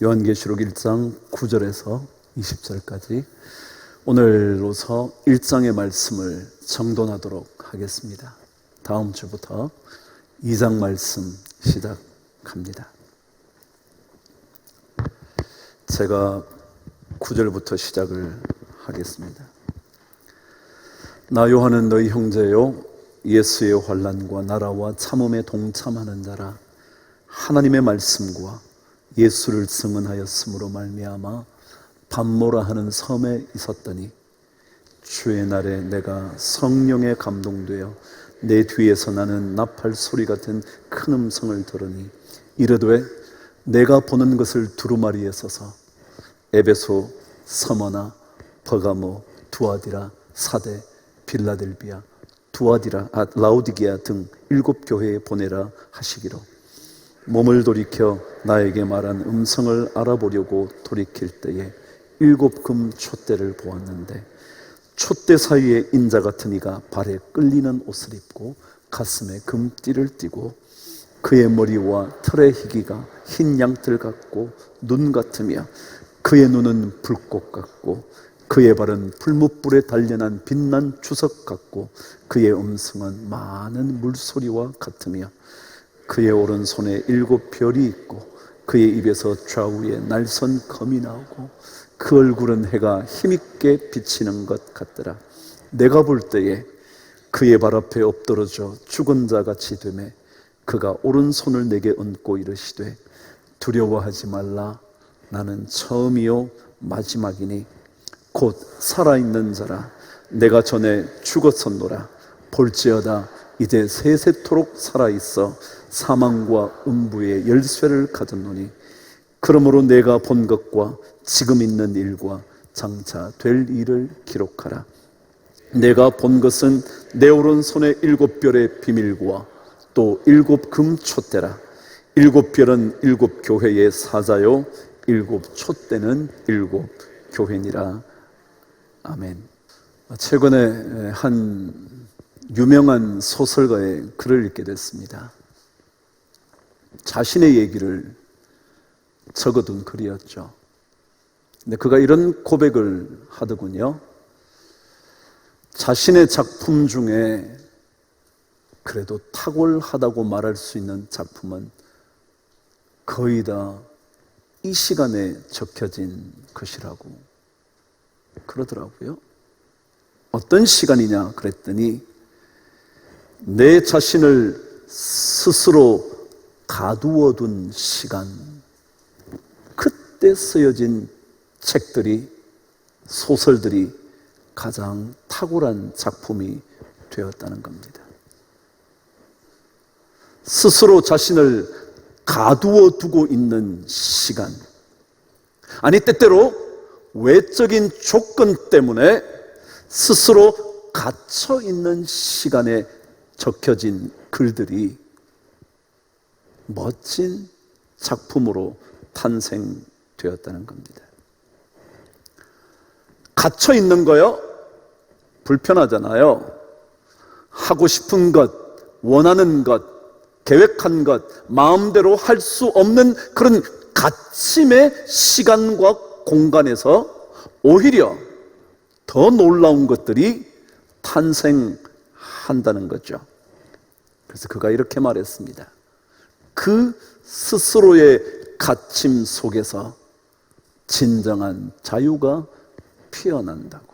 요한계시록 1장 9절에서 20절까지 오늘로서 1장의 말씀을 정돈하도록 하겠습니다. 다음 주부터 2장 말씀 시작합니다. 제가 9절부터 시작을 하겠습니다. 나 요한은 너희 형제요 예수의 환난과 나라와 참음에 동참하는 자라. 하나님의 말씀과 예수를 증언하였으므로 말미암아 밤모라 하는 섬에 있었더니 주의 날에 내가 성령에 감동되어 내 뒤에서 나는 나팔 소리 같은 큰 음성을 들으니 이르되 내가 보는 것을 두루마리에 써서 에베소, 서머나, 버가모, 두아디라, 사데, 빌라델비아, 라오디게아 등 7교회에 보내라 하시기로 몸을 돌이켜 나에게 말한 음성을 알아보려고 돌이킬 때에 7금 촛대를 보았는데 촛대 사이에 인자 같은 이가 발에 끌리는 옷을 입고 가슴에 금띠를 띠고 그의 머리와 털의 희기가 흰 양털 같고 눈 같으며 그의 눈은 불꽃 같고 그의 발은 풀무불에 단련한 빛난 주석 같고 그의 음성은 많은 물소리와 같으며 그의 오른손에 7별이 있고 그의 입에서 좌우에 날선 검이 나오고 그 얼굴은 해가 힘있게 비치는 것 같더라. 내가 볼 때에 그의 발 앞에 엎드러져 죽은 자같이 되매 그가 오른손을 내게 얹고 이르시되 두려워하지 말라. 나는 처음이요 마지막이니 곧 살아있는 자라. 내가 전에 죽었었노라. 볼지어다 이제 세세토록 살아있어 사망과 음부의 열쇠를 가졌노니 그러므로 내가 본 것과 지금 있는 일과 장차 될 일을 기록하라. 내가 본 것은 내 오른손에 7별의 비밀과 또 7금 촛대라. 7별은 7교회의 사자요 7 촛대는 7교회니라. 아멘. 최근에 한 유명한 소설가의 글을 읽게 됐습니다. 자신의 얘기를 적어둔 글이었죠. 근데 그가 이런 고백을 하더군요. 자신의 작품 중에 그래도 탁월하다고 말할 수 있는 작품은 거의 다 이 시간에 적혀진 것이라고 그러더라고요. 어떤 시간이냐 그랬더니 내 자신을 스스로 가두어둔 시간, 그때 쓰여진 책들이, 소설들이 가장 탁월한 작품이 되었다는 겁니다. 스스로 자신을 가두어 두고 있는 시간, 아니 때때로 외적인 조건 때문에 스스로 갇혀 있는 시간에 적혀진 글들이 멋진 작품으로 탄생되었다는 겁니다. 갇혀 있는 거요? 불편하잖아요. 하고 싶은 것, 원하는 것, 계획한 것, 마음대로 할 수 없는 그런 갇힘의 시간과 공간에서 오히려 더 놀라운 것들이 탄생한다는 거죠. 그래서 그가 이렇게 말했습니다. 그 스스로의 갇힘 속에서 진정한 자유가 피어난다고.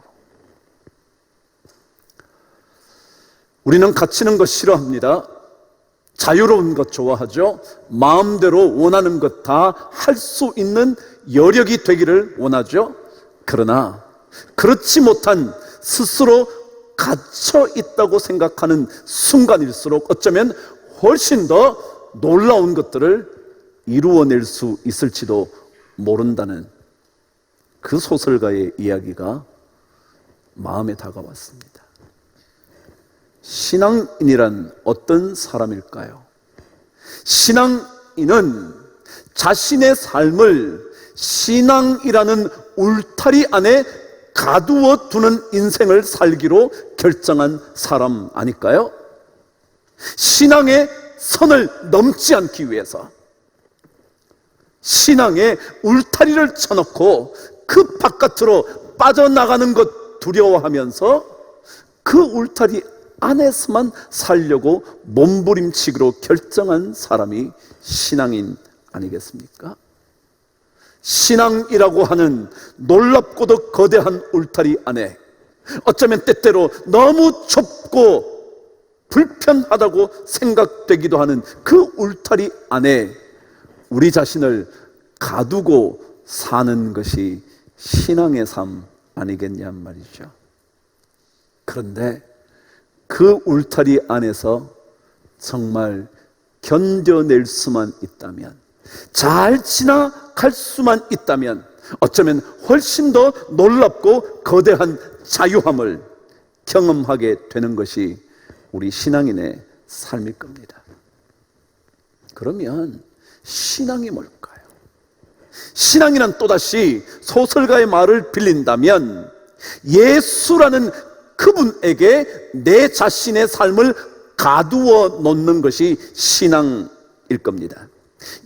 우리는 갇히는 것 싫어합니다. 자유로운 것 좋아하죠. 마음대로 원하는 것 다 할 수 있는 여력이 되기를 원하죠. 그러나 그렇지 못한 스스로 갇혀 있다고 생각하는 순간일수록 어쩌면 훨씬 더 놀라운 것들을 이루어낼 수 있을지도 모른다는 그 소설가의 이야기가 마음에 다가왔습니다. 신앙인이란 어떤 사람일까요? 신앙인은 자신의 삶을 신앙이라는 울타리 안에 가두어 두는 인생을 살기로 결정한 사람 아닐까요? 신앙의 선을 넘지 않기 위해서 신앙의 울타리를 쳐놓고 그 바깥으로 빠져나가는 것 두려워하면서 그 울타리 안에서만 살려고 몸부림치기로 결정한 사람이 신앙인 아니겠습니까? 신앙이라고 하는 놀랍고도 거대한 울타리 안에 어쩌면 때때로 너무 좁고 불편하다고 생각되기도 하는 그 울타리 안에 우리 자신을 가두고 사는 것이 신앙의 삶 아니겠냔 말이죠. 그런데 그 울타리 안에서 정말 견뎌낼 수만 있다면, 잘 지나갈 수만 있다면 어쩌면 훨씬 더 놀랍고 거대한 자유함을 경험하게 되는 것이 우리 신앙인의 삶일 겁니다. 그러면 신앙이 뭘까요? 신앙이란 또다시 소설가의 말을 빌린다면 예수라는 그분에게 내 자신의 삶을 가두어 놓는 것이 신앙일 겁니다.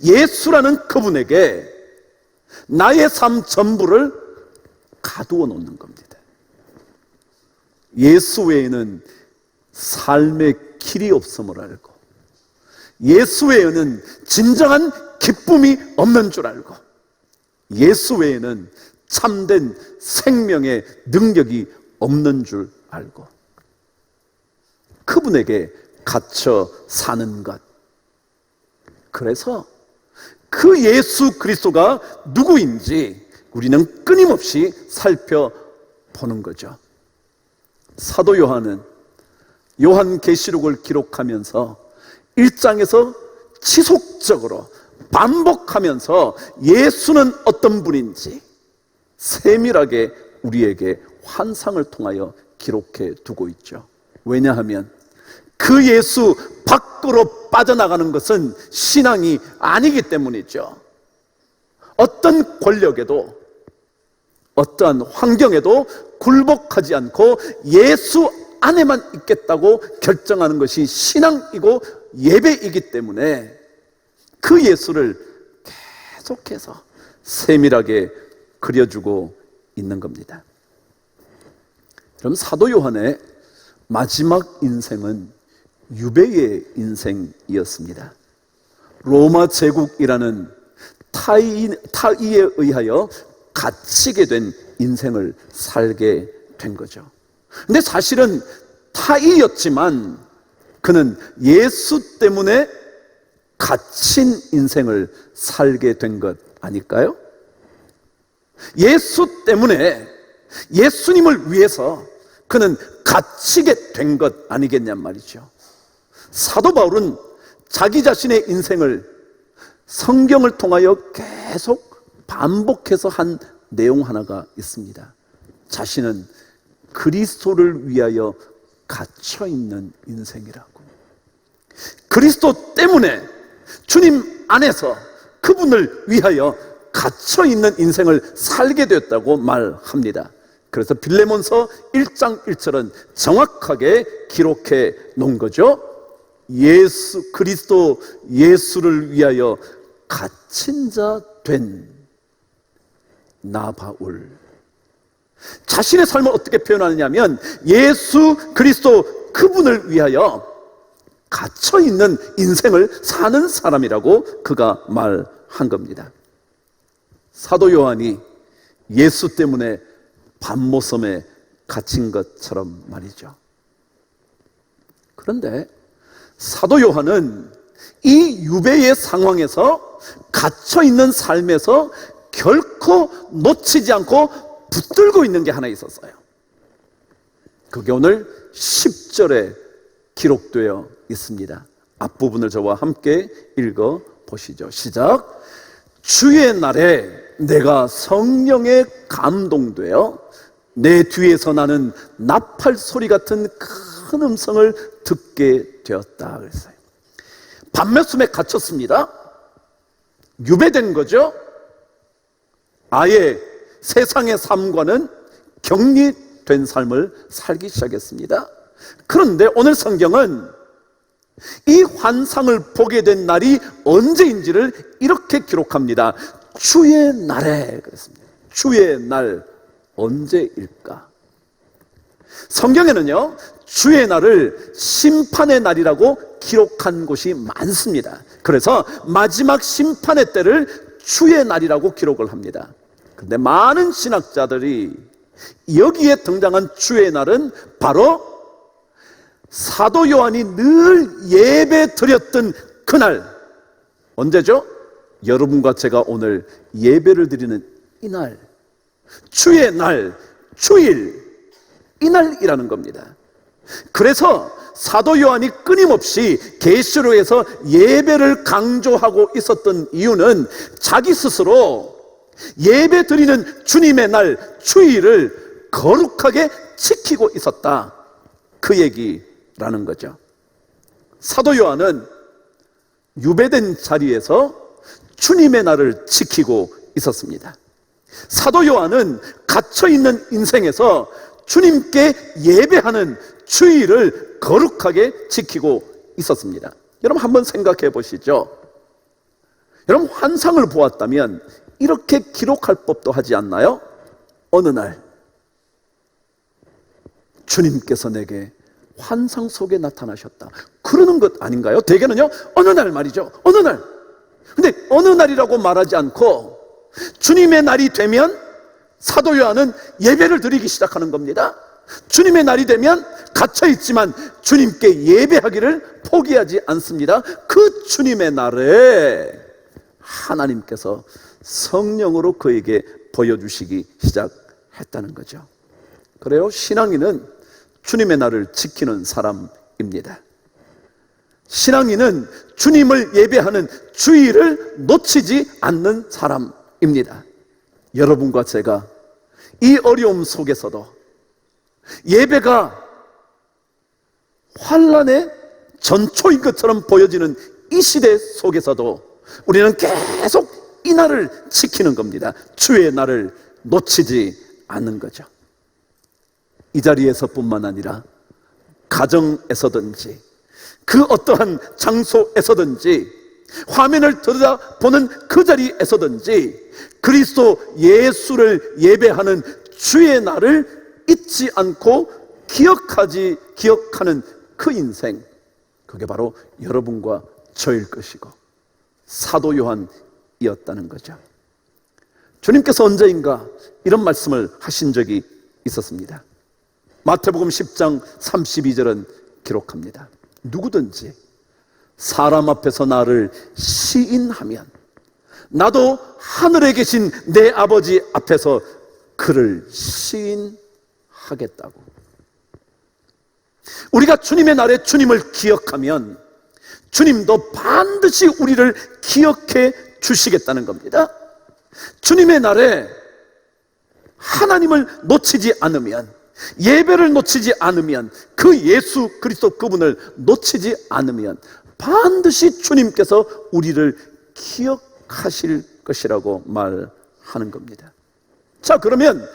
예수라는 그분에게 나의 삶 전부를 가두어 놓는 겁니다. 예수 외에는 삶의 길이 없음을 알고, 예수 외에는 진정한 기쁨이 없는 줄 알고, 예수 외에는 참된 생명의 능력이 없는 줄 알고, 그분에게 갇혀 사는 것. 그래서 그 예수 그리스도가 누구인지 우리는 끊임없이 살펴보는 거죠. 사도 요한은 요한계시록을 기록하면서 1장에서 지속적으로 반복하면서 예수는 어떤 분인지 세밀하게 우리에게 환상을 통하여 기록해 두고 있죠. 왜냐하면 그 예수 밖으로 빠져나가는 것은 신앙이 아니기 때문이죠. 어떤 권력에도 어떠한 환경에도 굴복하지 않고 예수 안에만 있겠다고 결정하는 것이 신앙이고 예배이기 때문에 그 예수를 계속해서 세밀하게 그려주고 있는 겁니다. 그럼 사도 요한의 마지막 인생은 유배의 인생이었습니다. 로마 제국이라는 타의에 의하여 갇히게 된 인생을 살게 된 거죠. 근데 사실은 타의였지만 그는 예수 때문에 갇힌 인생을 살게 된 것 아닐까요? 예수 때문에, 예수님을 위해서 그는 갇히게 된 것 아니겠냔 말이죠. 사도 바울은 자기 자신의 인생을 성경을 통하여 계속 반복해서 한 내용 하나가 있습니다. 자신은 그리스도를 위하여 갇혀있는 인생이라고. 그리스도 때문에 주님 안에서 그분을 위하여 갇혀있는 인생을 살게 되었다고 말합니다. 그래서 빌레몬서 1장 1절은 정확하게 기록해 놓은 거죠. 예수 그리스도 예수를 위하여 갇힌 자 된 나 바울. 자신의 삶을 어떻게 표현하느냐면 예수 그리스도 그분을 위하여 갇혀있는 인생을 사는 사람이라고 그가 말한 겁니다. 사도 요한이 예수 때문에 밤모섬에 갇힌 것처럼 말이죠. 그런데 사도 요한은 이 유배의 상황에서 갇혀있는 삶에서 결코 놓치지 않고 붙들고 있는 게 하나 있었어요. 그게 오늘 10절에 기록되어 있습니다. 앞부분을 저와 함께 읽어 보시죠. 시작. 주의 날에 내가 성령에 감동되어 내 뒤에서 나는 나팔 소리 같은 큰 음성을 듣게 되었다 그랬어요. 밤매숨에 갇혔습니다. 유배된 거죠. 아예 세상의 삶과는 격리된 삶을 살기 시작했습니다. 그런데 오늘 성경은 이 환상을 보게 된 날이 언제인지를 이렇게 기록합니다. 주의 날에 그랬습니다. 주의 날 언제일까? 성경에는요, 주의 날을 심판의 날이라고 기록한 곳이 많습니다. 그래서 마지막 심판의 때를 주의 날이라고 기록을 합니다. 그런데 많은 신학자들이 여기에 등장한 주의 날은 바로 사도 요한이 늘 예배 드렸던 그날, 언제죠? 여러분과 제가 오늘 예배를 드리는 이날, 주의 날, 주일, 이날이라는 겁니다. 그래서 사도 요한이 끊임없이 계시록에서 예배를 강조하고 있었던 이유는 자기 스스로 예배 드리는 주님의 날, 주일을 거룩하게 지키고 있었다, 그 얘기라는 거죠. 사도 요한은 유배된 자리에서 주님의 날을 지키고 있었습니다. 사도 요한은 갇혀있는 인생에서 주님께 예배하는 주일을 거룩하게 지키고 있었습니다. 여러분 한번 생각해 보시죠. 여러분 환상을 보았다면 이렇게 기록할 법도 하지 않나요? 어느 날 주님께서 내게 환상 속에 나타나셨다, 그러는 것 아닌가요? 대개는요, 어느 날 말이죠. 어느 날. 근데 어느 날이라고 말하지 않고 주님의 날이 되면 사도 요한은 예배를 드리기 시작하는 겁니다. 주님의 날이 되면 갇혀있지만 주님께 예배하기를 포기하지 않습니다. 그 주님의 날에 하나님께서 성령으로 그에게 보여주시기 시작했다는 거죠. 그래요, 신앙인은 주님의 날을 지키는 사람입니다. 신앙인은 주님을 예배하는 주일을 놓치지 않는 사람입니다. 여러분과 제가 이 어려움 속에서도 예배가 환란의 전초인 것처럼 보여지는 이 시대 속에서도 우리는 계속 이 날을 지키는 겁니다. 주의 날을 놓치지 않는 거죠. 이 자리에서뿐만 아니라 가정에서든지 그 어떠한 장소에서든지 화면을 들여다보는 그 자리에서든지 그리스도 예수를 예배하는 주의 날을 잊지 않고 기억하는 그 인생, 그게 바로 여러분과 저일 것이고 사도 요한이었다는 거죠. 주님께서 언제인가 이런 말씀을 하신 적이 있었습니다. 마태복음 10장 32절은 기록합니다. 누구든지 사람 앞에서 나를 시인하면 나도 하늘에 계신 내 아버지 앞에서 그를 시인하겠다고. 우리가 주님의 날에 주님을 기억하면 주님도 반드시 우리를 기억해 주시겠다는 겁니다. 주님의 날에 하나님을 놓치지 않으면, 예배를 놓치지 않으면, 그 예수 그리스도 그분을 놓치지 않으면 반드시 주님께서 우리를 기억하실 것이라고 말하는 겁니다. 자, 그러면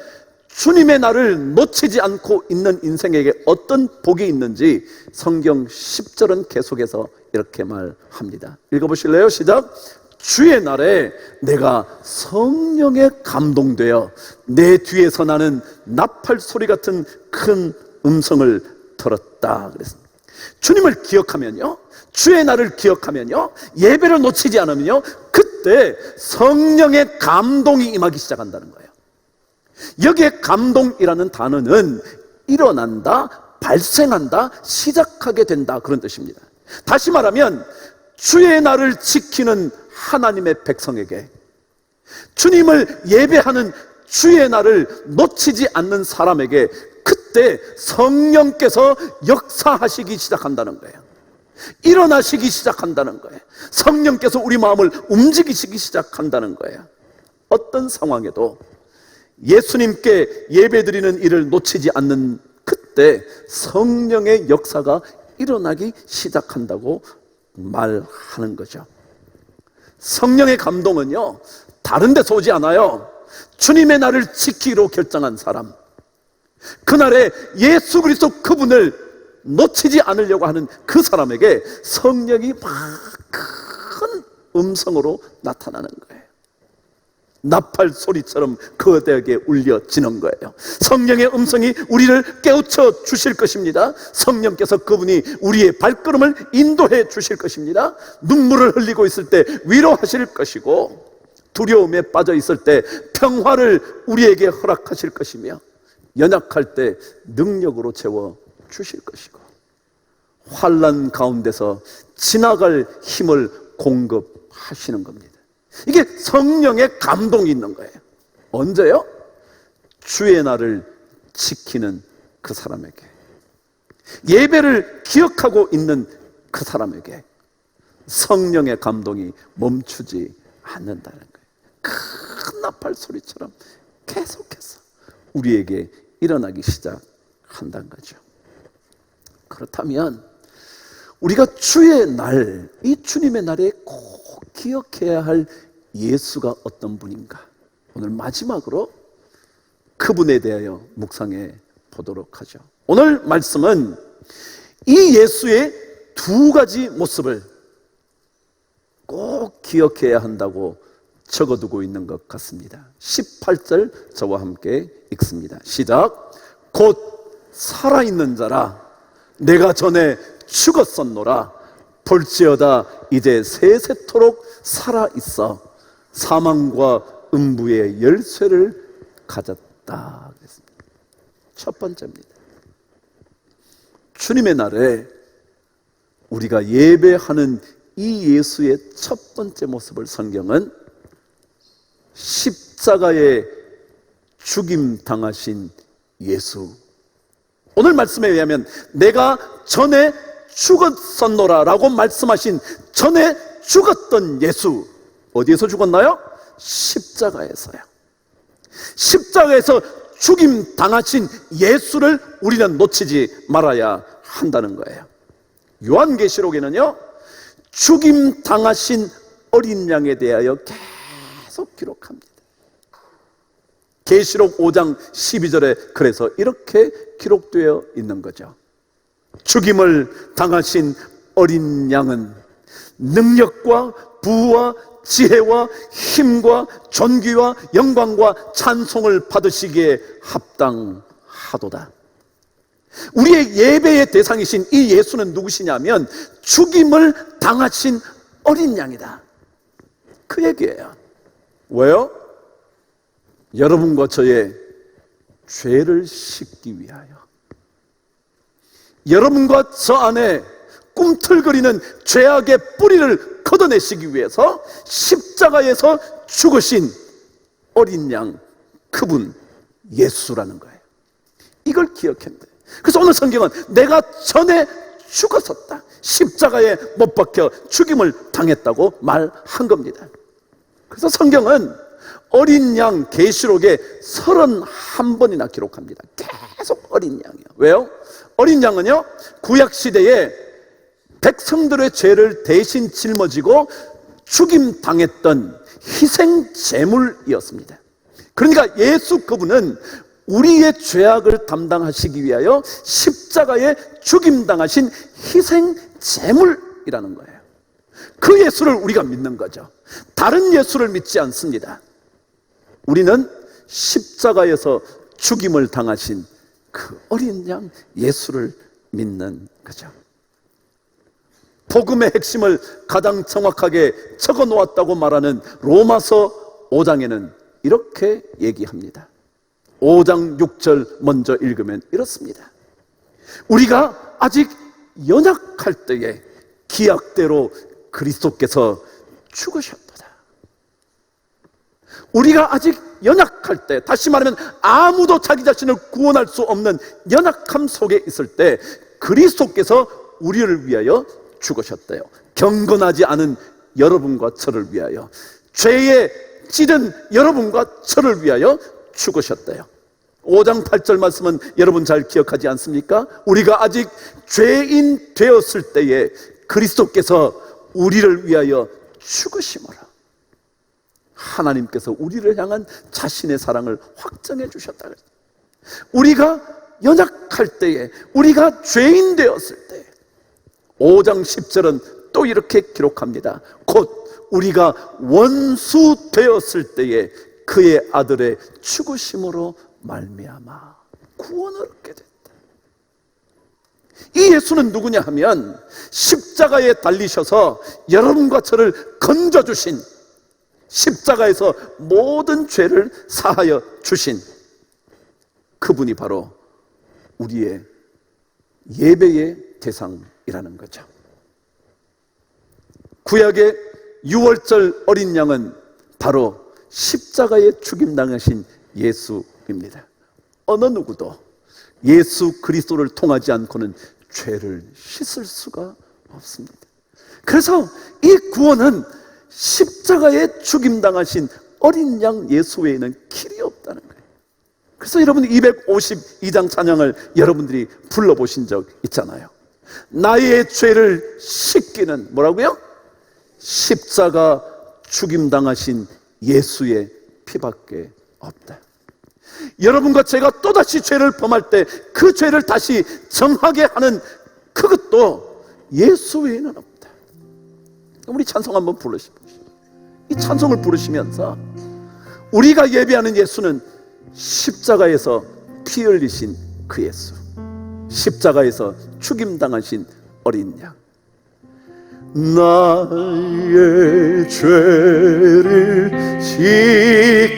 주님의 날을 놓치지 않고 있는 인생에게 어떤 복이 있는지 성경 10절은 계속해서 이렇게 말합니다. 읽어보실래요? 시작. 주의 날에 내가 성령에 감동되어 내 뒤에서 나는 나팔 소리 같은 큰 음성을 들었다 그랬습니다. 주님을 기억하면요, 주의 날을 기억하면요, 예배를 놓치지 않으면요, 그때 성령의 감동이 임하기 시작한다는 거예요. 여기에 감동이라는 단어는 일어난다, 발생한다, 시작하게 된다, 그런 뜻입니다. 다시 말하면 주의 날을 지키는 하나님의 백성에게, 주님을 예배하는 주의 날을 놓치지 않는 사람에게 그때 성령께서 역사하시기 시작한다는 거예요. 일어나시기 시작한다는 거예요. 성령께서 우리 마음을 움직이시기 시작한다는 거예요. 어떤 상황에도 예수님께 예배드리는 일을 놓치지 않는 그때 성령의 역사가 일어나기 시작한다고 말하는 거죠. 성령의 감동은요, 다른 데서 오지 않아요. 주님의 날을 지키기로 결정한 사람, 그날에 예수 그리스도 그분을 놓치지 않으려고 하는 그 사람에게 성령이 막 큰 음성으로 나타나는 거예요. 나팔 소리처럼 거대하게 울려지는 거예요. 성령의 음성이 우리를 깨우쳐 주실 것입니다. 성령께서 그분이 우리의 발걸음을 인도해 주실 것입니다. 눈물을 흘리고 있을 때 위로하실 것이고, 두려움에 빠져 있을 때 평화를 우리에게 허락하실 것이며, 연약할 때 능력으로 채워 주실 것이고, 환난 가운데서 지나갈 힘을 공급하시는 겁니다. 이게 성령의 감동이 있는 거예요. 언제요? 주의 날을 지키는 그 사람에게, 예배를 기억하고 있는 그 사람에게 성령의 감동이 멈추지 않는다는 거예요. 큰 나팔 소리처럼 계속해서 우리에게 일어나기 시작한다는 거죠. 그렇다면 우리가 주의 날, 이 주님의 날에 꼭 기억해야 할 예수가 어떤 분인가, 오늘 마지막으로 그분에 대하여 묵상해 보도록 하죠. 오늘 말씀은 이 예수의 두 가지 모습을 꼭 기억해야 한다고 적어두고 있는 것 같습니다. 18절 저와 함께 읽습니다. 시작. 곧 살아있는 자라 내가 전에 죽었었노라. 볼지어다 이제 세세토록 살아있어 사망과 음부의 열쇠를 가졌다. 첫 번째입니다. 주님의 날에 우리가 예배하는 이 예수의 첫 번째 모습을 성경은 십자가에 죽임 당하신 예수, 오늘 말씀에 의하면 내가 전에 죽었었노라 라고 말씀하신 전에 죽었던 예수, 어디에서 죽었나요? 십자가에서요. 십자가에서 죽임 당하신 예수를 우리는 놓치지 말아야 한다는 거예요. 요한계시록에는요, 죽임 당하신 어린 양에 대하여 계속 기록합니다. 계시록 5장 12절에 그래서 이렇게 기록되어 있는 거죠. 죽임을 당하신 어린 양은 능력과 부와 지혜와 힘과 존귀와 영광과 찬송을 받으시기에 합당하도다. 우리의 예배의 대상이신 이 예수는 누구시냐면 죽임을 당하신 어린 양이다, 그 얘기예요. 왜요? 여러분과 저의 죄를 씻기 위하여, 여러분과 저 안에 꿈틀거리는 죄악의 뿌리를 걷어내시기 위해서 십자가에서 죽으신 어린 양, 그분 예수라는 거예요. 이걸 기억해야 돼요. 그래서 오늘 성경은 내가 전에 죽었었다, 십자가에 못 박혀 죽임을 당했다고 말한 겁니다. 그래서 성경은 어린 양 계시록에 31번이나 기록합니다. 계속 어린 양이에요. 왜요? 어린 양은요, 구약시대에 백성들의 죄를 대신 짊어지고 죽임 당했던 희생 제물이었습니다. 그러니까 예수 그분은 우리의 죄악을 담당하시기 위하여 십자가에 죽임 당하신 희생 제물이라는 거예요. 그 예수를 우리가 믿는 거죠. 다른 예수를 믿지 않습니다. 우리는 십자가에서 죽임을 당하신 그 어린 양 예수를 믿는 거죠. 복음의 핵심을 가장 정확하게 적어 놓았다고 말하는 로마서 5장에는 이렇게 얘기합니다. 5장 6절 먼저 읽으면 이렇습니다. 우리가 아직 연약할 때에 기약대로 그리스도께서 죽으셨도다. 우리가 아직 연약할 때, 다시 말하면 아무도 자기 자신을 구원할 수 없는 연약함 속에 있을 때 그리스도께서 우리를 위하여 죽으셨대요. 경건하지 않은 여러분과 저를 위하여, 죄에 찌든 여러분과 저를 위하여 죽으셨대요. 5장 8절 말씀은 여러분 잘 기억하지 않습니까? 우리가 아직 죄인 되었을 때에 그리스도께서 우리를 위하여 죽으심으로. 하나님께서 우리를 향한 자신의 사랑을 확정해 주셨다. 우리가 연약할 때에, 우리가 죄인 되었을 때 5장 10절은 또 이렇게 기록합니다. 곧 우리가 원수 되었을 때에 그의 아들의 죽으심으로 말미암아 구원을 얻게 됐다. 이 예수는 누구냐 하면 십자가에 달리셔서 여러분과 저를 건져주신, 십자가에서 모든 죄를 사하여 주신 그분이 바로 우리의 예배의 대상이라는 거죠. 구약의 6월절 어린 양은 바로 십자가에 죽임당하신 예수입니다. 어느 누구도 예수 그리스도를 통하지 않고는 죄를 씻을 수가 없습니다. 그래서 이 구원은 십자가에 죽임당하신 어린 양 예수 외에는 길이 없다는 거예요. 그래서 여러분 252장 찬양을 여러분들이 불러보신 적 있잖아요. 나의 죄를 씻기는 뭐라고요? 십자가 죽임당하신 예수의 피밖에 없다. 여러분과 제가 또다시 죄를 범할 때 그 죄를 다시 정하게 하는 그것도 예수 외에는 없다. 우리 찬송 한번 부르시죠. 이 찬송을 부르시면서 우리가 예배하는 예수는 십자가에서 피 흘리신 그 예수, 십자가에서 죽임당하신 어린 양, 나의 죄를 씻기는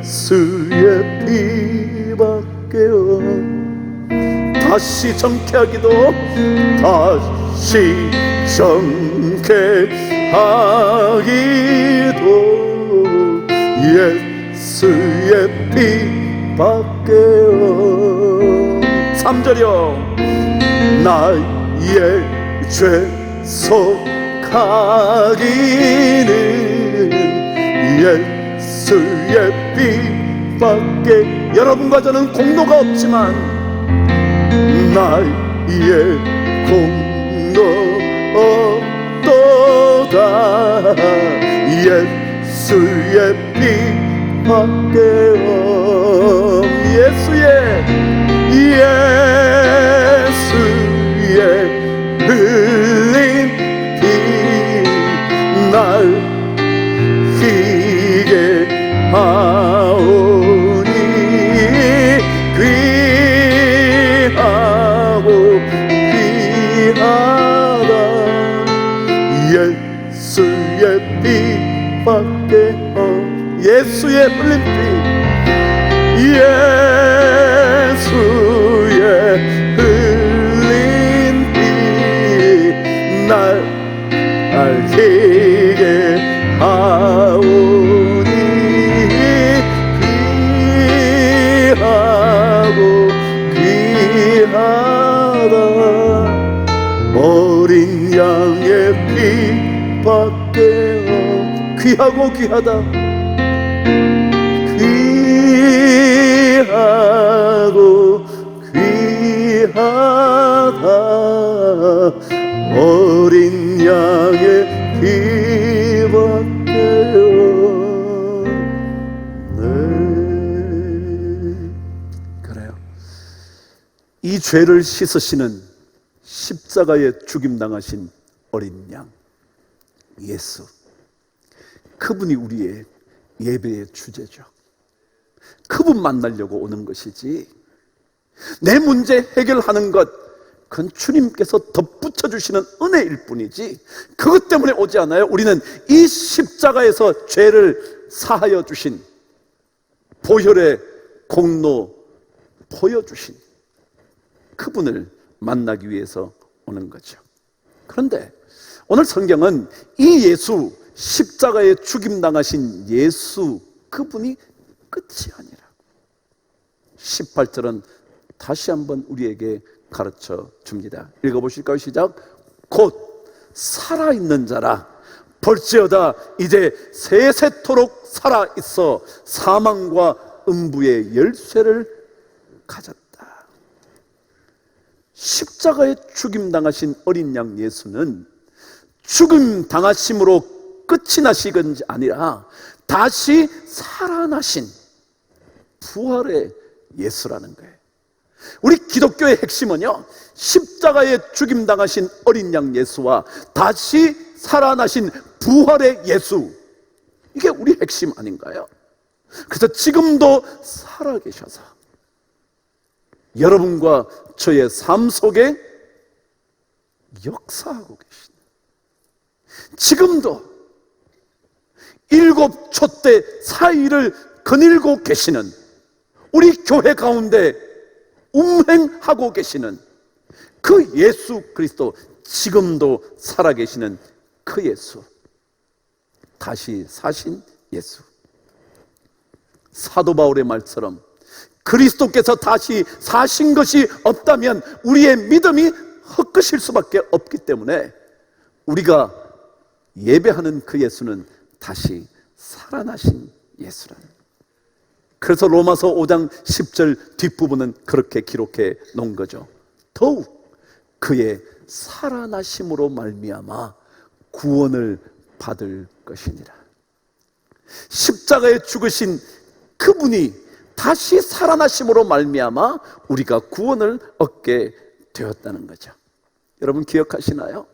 예수의 피밖에요. 다시 정케하기도, 다시 정케하기도 예수의 피밖에요. 3절이요. 나의 죄 속하기는 예수의 피밖에. 여러분과 저는 공로가 없지만 나의 공로 없도다. 예수의 피밖에요. 예수의 흘린 피 날 희게 하오니 귀하고 귀하다. 예수의 피밖에 예수의 흘린 피, 예수의 흘린 피 날 알게 하오니 귀하고 귀하다. 어린 양의 피밖에 귀하고 귀하다. 귀하고 귀하다. 어린 양의 피밖에요. 네. 그래요. 이 죄를 씻으시는 십자가에 죽임당하신 어린 양 예수, 그분이 우리의 예배의 주제죠. 그분 만나려고 오는 것이지, 내 문제 해결하는 것, 그건 주님께서 덧붙여 주시는 은혜일 뿐이지 그것 때문에 오지 않아요. 우리는 이 십자가에서 죄를 사하여 주신, 보혈의 공로 보여주신 그분을 만나기 위해서 오는 거죠. 그런데 오늘 성경은 이 예수, 십자가에 죽임당하신 예수, 그분이 끝이 아니라고. 18절은 다시 한번 우리에게 가르쳐 줍니다. 읽어보실까요? 시작. 곧 살아있는 자라 볼지어다 이제 세세토록 살아있어 사망과 음부의 열쇠를 가졌다. 십자가에 죽임당하신 어린 양 예수는 죽음 당하심으로 끝이 나신 것이 아니라 다시 살아나신 부활의 예수라는 거예요. 우리 기독교의 핵심은요, 십자가에 죽임 당하신 어린 양 예수와 다시 살아나신 부활의 예수, 이게 우리 핵심 아닌가요? 그래서 지금도 살아계셔서 여러분과 저의 삶 속에 역사하고 계신, 지금도 일곱 촛대 사이를 거닐고 계시는, 우리 교회 가운데 운행하고 계시는 그 예수 그리스도, 지금도 살아계시는 그 예수, 다시 사신 예수. 사도 바울의 말처럼 그리스도께서 다시 사신 것이 없다면 우리의 믿음이 헛것일 수밖에 없기 때문에 우리가 예배하는 그 예수는 다시 살아나신 예수라는. 그래서 로마서 5장 10절 뒷부분은 그렇게 기록해 놓은 거죠. 더욱 그의 살아나심으로 말미암아 구원을 받을 것이니라. 십자가에 죽으신 그분이 다시 살아나심으로 말미암아 우리가 구원을 얻게 되었다는 거죠. 여러분 기억하시나요?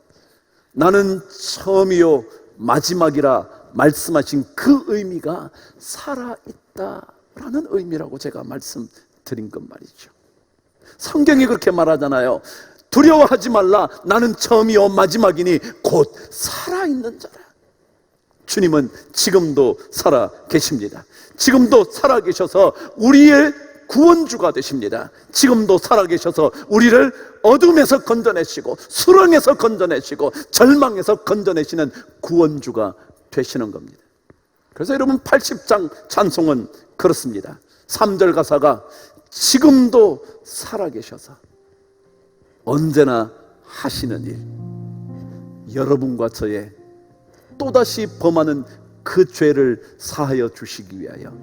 나는 처음이요 마지막이라 말씀하신 그 의미가 살아있다라는 의미라고 제가 말씀드린 것 말이죠. 성경이 그렇게 말하잖아요. 두려워하지 말라, 나는 처음이요 마지막이니 곧 살아있는 자라. 주님은 지금도 살아 계십니다. 지금도 살아 계셔서 우리의 구원주가 되십니다. 지금도 살아 계셔서 우리를 어둠에서 건져내시고 수렁에서 건져내시고 절망에서 건져내시는 구원주가 되시는 겁니다. 그래서 여러분 80장 찬송은 그렇습니다. 3절 가사가 지금도 살아 계셔서 언제나 하시는 일, 여러분과 저의 또다시 범하는 그 죄를 사하여 주시기 위하여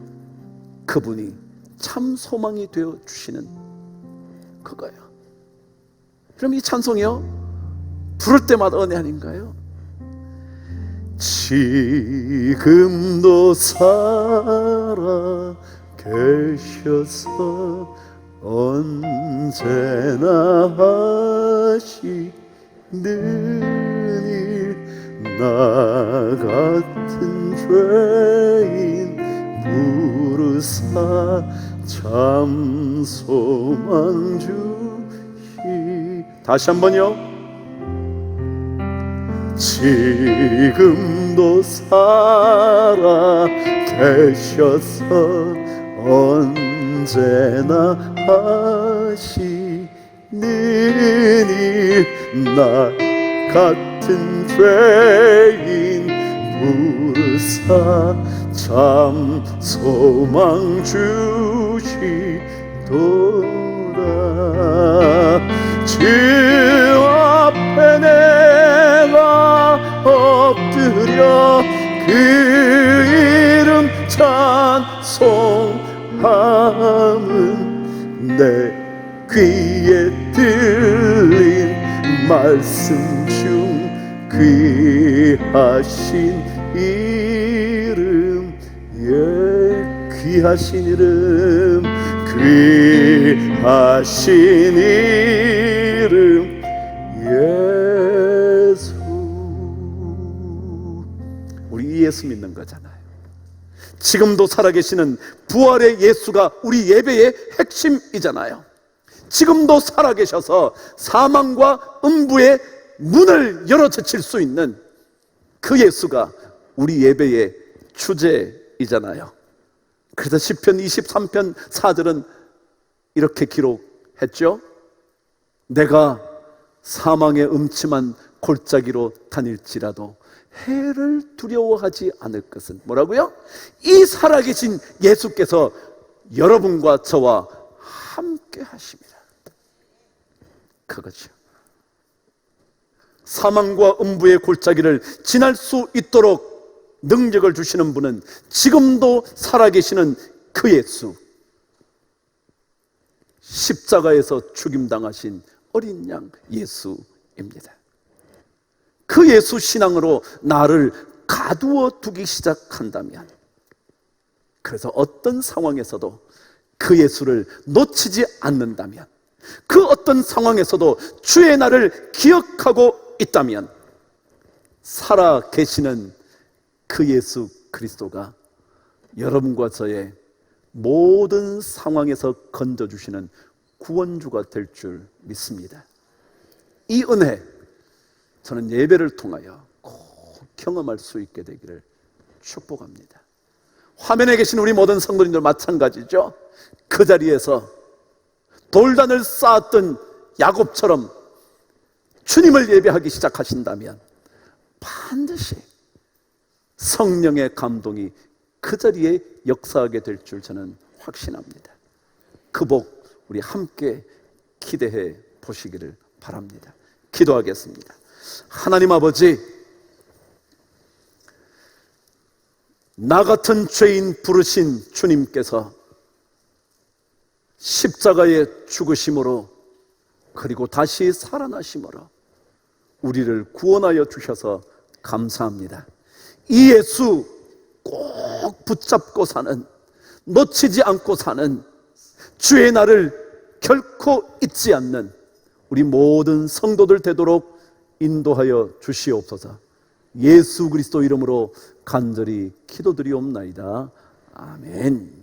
그분이 참 소망이 되어 주시는 그거예요. 그럼 이 찬송이요, 부를 때마다 은혜 아닌가요? 지금도 살아 계셔서 언제나 하시는 일, 나 같은 죄인 부르사 참 소망 주시. 다시 한번요. 지금도 살아 계셔서 언제나 하시는 일, 나 같은 죄인 부르사 참 소망 주시도다. 주 앞에 내가 엎드려 그 이름 찬송함은 내 귀에 들린 말씀 중 귀하신 이름, 귀하신 이름, 귀하신 이름 예수. 우리 예수 믿는 거잖아요. 지금도 살아계시는 부활의 예수가 우리 예배의 핵심이잖아요. 지금도 살아계셔서 사망과 음부의 문을 열어젖힐 수 있는 그 예수가 우리 예배의 주제이잖아요. 그래서 시편 23편 4절은 이렇게 기록했죠. 내가 사망의 음침한 골짜기로 다닐지라도 해를 두려워하지 않을 것은, 뭐라고요? 이 살아계신 예수께서 여러분과 저와 함께 하십니다. 그거죠. 사망과 음부의 골짜기를 지날 수 있도록 능력을 주시는 분은 지금도 살아계시는 그 예수, 십자가에서 죽임당하신 어린 양 예수입니다. 그 예수 신앙으로 나를 가두어 두기 시작한다면, 그래서 어떤 상황에서도 그 예수를 놓치지 않는다면, 그 어떤 상황에서도 주의 날을 기억하고 있다면, 살아 계시는 그 예수 그리스도가 여러분과 저의 모든 상황에서 건져주시는 구원주가 될 줄 믿습니다. 이 은혜, 저는 예배를 통하여 꼭 경험할 수 있게 되기를 축복합니다. 화면에 계신 우리 모든 성도님들 마찬가지죠. 그 자리에서 돌단을 쌓았던 야곱처럼 주님을 예배하기 시작하신다면 반드시 성령의 감동이 그 자리에 역사하게 될 줄 저는 확신합니다. 그 복 우리 함께 기대해 보시기를 바랍니다. 기도하겠습니다. 하나님 아버지, 나 같은 죄인 부르신 주님께서 십자가의 죽으심으로 그리고 다시 살아나심으로 우리를 구원하여 주셔서 감사합니다. 이 예수 꼭 붙잡고 사는, 놓치지 않고 사는, 주의 날을 결코 잊지 않는 우리 모든 성도들 되도록 인도하여 주시옵소서. 예수 그리스도 이름으로 간절히 기도드리옵나이다. 아멘.